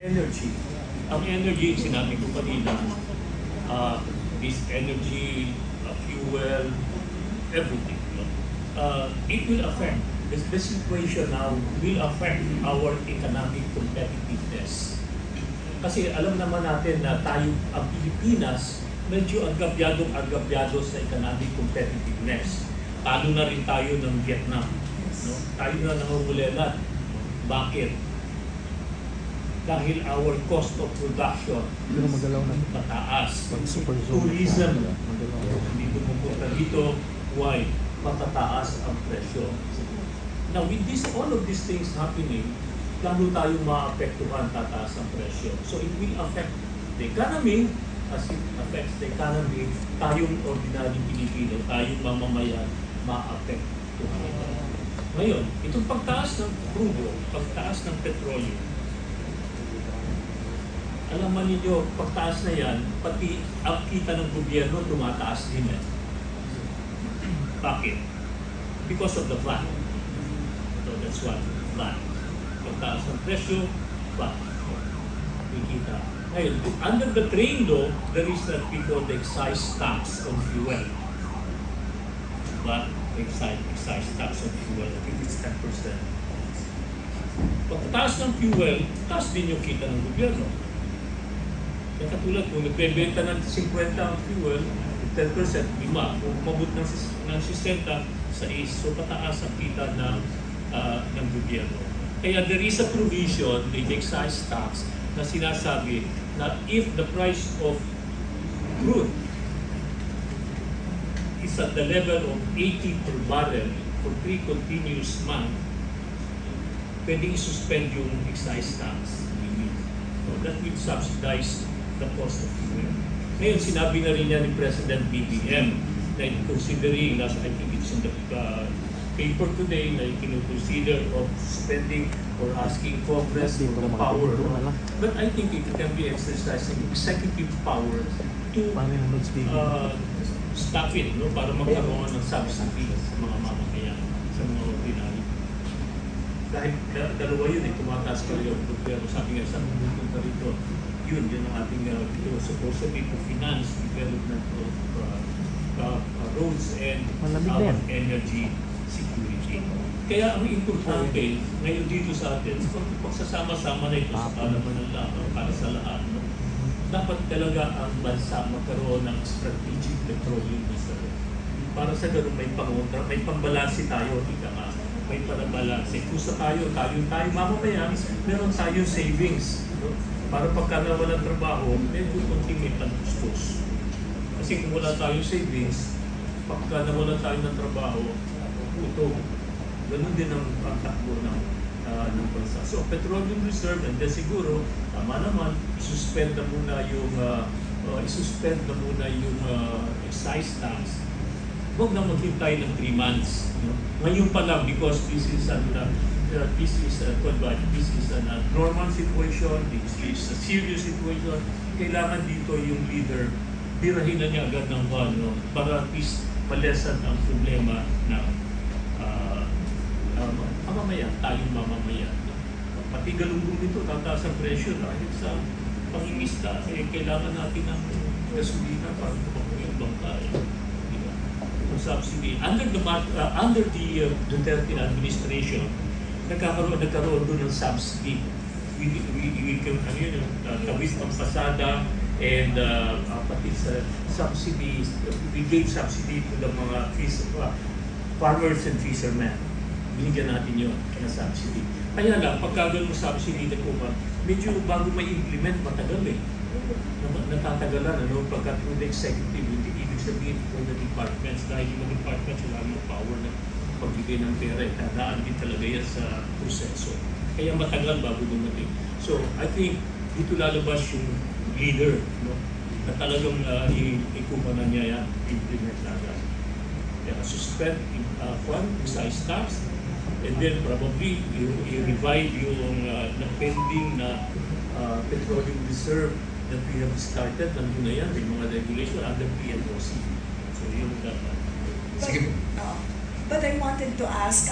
Energy. Ang energy, sinabi ko kanina, this energy, fuel, everything. No? It will affect, the situation now will affect our economic competitiveness. Kasi alam naman natin na tayo, ang Pilipinas, medyo agabyado sa economic competitiveness. Talo na rin tayo ng Vietnam. No? Tayo na nangungulelat. Bakit? Dahil our cost of production mataas. Tourism, hindi pumupunta dito. Why? Matataas ang presyo. Now, with this, all of these things happening, lalo tayong maapektuhan, tataas ang presyo. So it will affect the economy. As it affects the economy, tayong ordinary Pilipino, tayong mamamayan, maapektuhan. Ngayon, itong pagtaas ng crudo, pagtaas ng petrolyo, alam mo ninyo, pagtaas na yan, pati ang kita ng gobyerno tumataas din yan. Bakit? Because of the VAT. So that's what, VAT. Pagtaas ng presyo, VAT. Kikita. Ngayon, under the train law, there is what we call the excise tax on fuel. VAT, excise tax on fuel, I think it's 10%. Pagtaas ng fuel, taas din yung kita ng gobyerno. Kaya katulad kung nagbebenta ng 50 ang fuel, 10%, 5. Kung umabot ng 60, 6, so pataas ang kita ng gobyerno. Kaya there is a provision, the excise tax, na sinasabi na if the price of crude is at the level of 80 per barrel for 3 continuous months, pwedeng isuspend yung excise tax. So that will subsidize the cost of fuel. Ngayon, sinabi na rin niya ni President BBM na considering, I think it's in the paper today, na consider of spending or asking Congress for the power. But I think it can be exercising executive power to stop it, no? Para magkaroon ng subsidy sa mga mamamayan, sa mga ordinary. Dahil dalawa yun, tumataas pa rin yung gobyerno. Sabi nga, sa pupunta rito, yun ang ating supposed to be to finance development of roads and our energy security. Kaya ang importante ngayon dito sa atin, pagsasama-sama na ito sa kalaman ng lahat, para sa lahat, no? Dapat talaga ang bansa magkaroon ng strategic petroleum reserve. Para sa ganun may pangontra, may pambalansi tayo, ika nga, may panabalansi. Kung sa tayo mamamayan, meron tayo savings. No? Para pagka nawalan trabaho, medyo konting may pantustos. Kasi kung wala tayong savings, pagka nawalan tayo ng trabaho, ito, ganun din ang takbo ng bansa. So, petroleum reserve, and then siguro, tama naman, isuspend na muna yung excise tax. Huwag na maghintay ng 3 months. No? Ngayon pa lang, because this is a normal situation, this is a serious situation, kailangan dito yung leader, birahin na niya agad ng no? Para at least malesan ang problema na mamamayan, tayong mamamayan. Pati galunggong nito, tataas ang presyo dahil sa pangingisda, kailangan natin ng gasolina para tumakbo yung bangka. Subsidy. Under the Duterte administration, nagkaroon doon ng subsidy. We can, kawis ng pasada and pati sa subsidy, we gave subsidy to the mga farmers and fishermen. Binigyan natin yun na subsidy. Kaya lang, pagka ganun subsidy na kuma, medyo bago may implement, matagal eh. Natatagalan, pagka through the executive, hindi ibig sabihin through the departments, dahil yung departments wala yung power na pagbigay ng pera, tandaan din talaga yan sa proseso. Kaya matagal bago dumating. So, I think dito lalabas yung leader, no? Na talagang ikuma na niya yan, implement na agad. Kaya suspend excise tax, and then probably i-revive yung pending na petroleum reserve that we have started. Nandun na yan, may mga regulation under PNOC. So, yun dapat. Sige po. But I wanted to ask,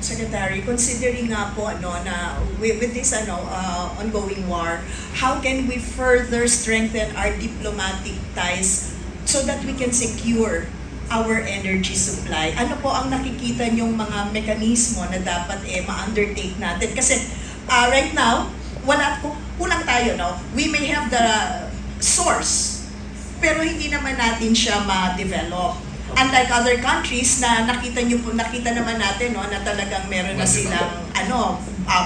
Secretary, considering nga po na with this ongoing war, how can we further strengthen our diplomatic ties so that we can secure our energy supply? Ano po ang nakikita niyong mga mekanismo na dapat ma-undertake natin? Kasi right now, kulang tayo, no? We may have the source, pero hindi naman natin siya ma-develop. Unlike other countries na nakita naman natin, no, na talagang meron na silang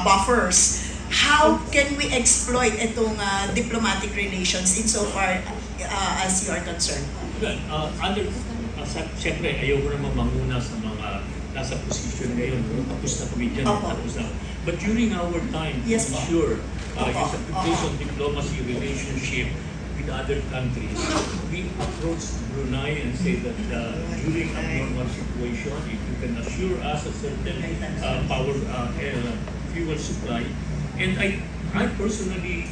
buffers. How can we exploit itong diplomatic relations insofar as you are concerned? Siyempre, ayoko naman manguna sa mga nasa position ngayon. Tapos na kami dyan. Tapos na. But during our time, yes, to ensure yung based on diplomacy relationship with other countries, we approach Brunei and say that during a normal situation, if you can assure us a certain power fuel supply, and I personally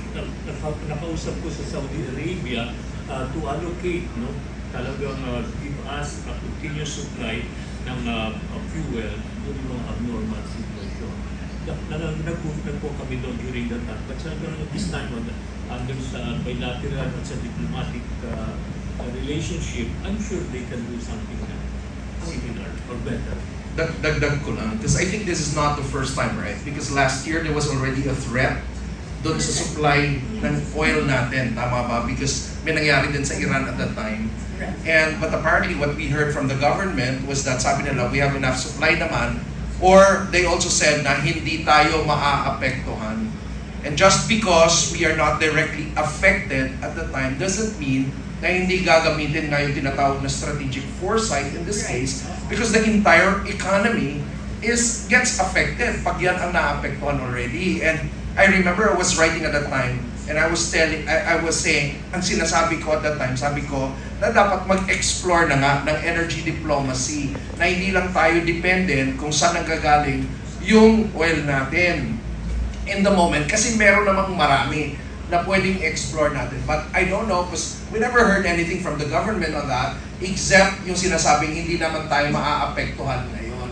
nakausap ko sa Saudi Arabia to allocate, no, talagang give us a continuous supply ng fuel during mga abnormal situation. Nagpo kami doon during that time. But sa this time, under sa bilateral at sa diplomatic relationship, I'm sure they can do something similar or better. Dagdag ko lang, because I think this is not the first time, right? Because last year there was already a threat doon sa supply ng oil natin, tama ba? Because may nangyari din sa Iran at that time. But apparently what we heard from the government was that sabi nila, we have enough supply naman, or they also said na hindi tayo maaapektuhan. And just because we are not directly affected at the time doesn't mean na hindi gagamitin nga yung tinatawag na strategic foresight in this case, because the entire economy gets affected pag yan ang naapektuhan already. And I remember I was writing at that time, and I was saying, ang sinasabi ko at that time, sabi ko na dapat mag-explore na nga ng energy diplomacy, na hindi lang tayo dependent kung saan nanggagaling yung oil natin in the moment, kasi meron namang marami na pwedeng explore natin. But I don't know, because we never heard anything from the government on that, except yung sinasabing hindi naman tayo maaapektuhan ngayon.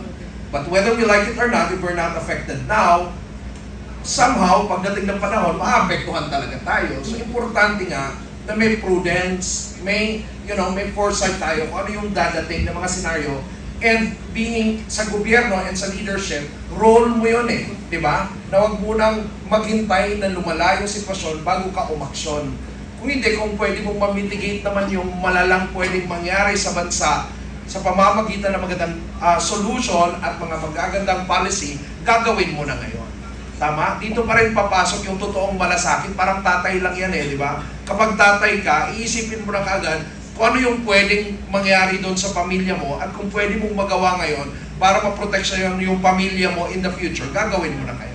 But whether we like it or not, if we're not affected now, somehow, pagdating ng panahon, maaapektuhan talaga tayo. So, importante nga na may prudence, may foresight tayo kung ano yung dadating na mga senaryo. And being sa gobyerno and sa leadership, role mo yun di ba? Na huwag munang maghintay na lumala yung sitwasyon bago ka umaksyon. Kung hindi, kung pwede mong mamitigate naman yung malalang pwedeng mangyari sa bansa sa pamamagitan ng magandang solution at mga magagandang policy, gagawin mo na ngayon. Tama? Dito pa rin papasok yung totoong malasakit. Parang tatay lang yan di ba? Kapag tatay ka, iisipin mo na kaagad kung ano yung pwedeng mangyari doon sa pamilya mo at kung pwede mong magawa ngayon para maproteksyon yung pamilya mo in the future, gagawin mo na kayo.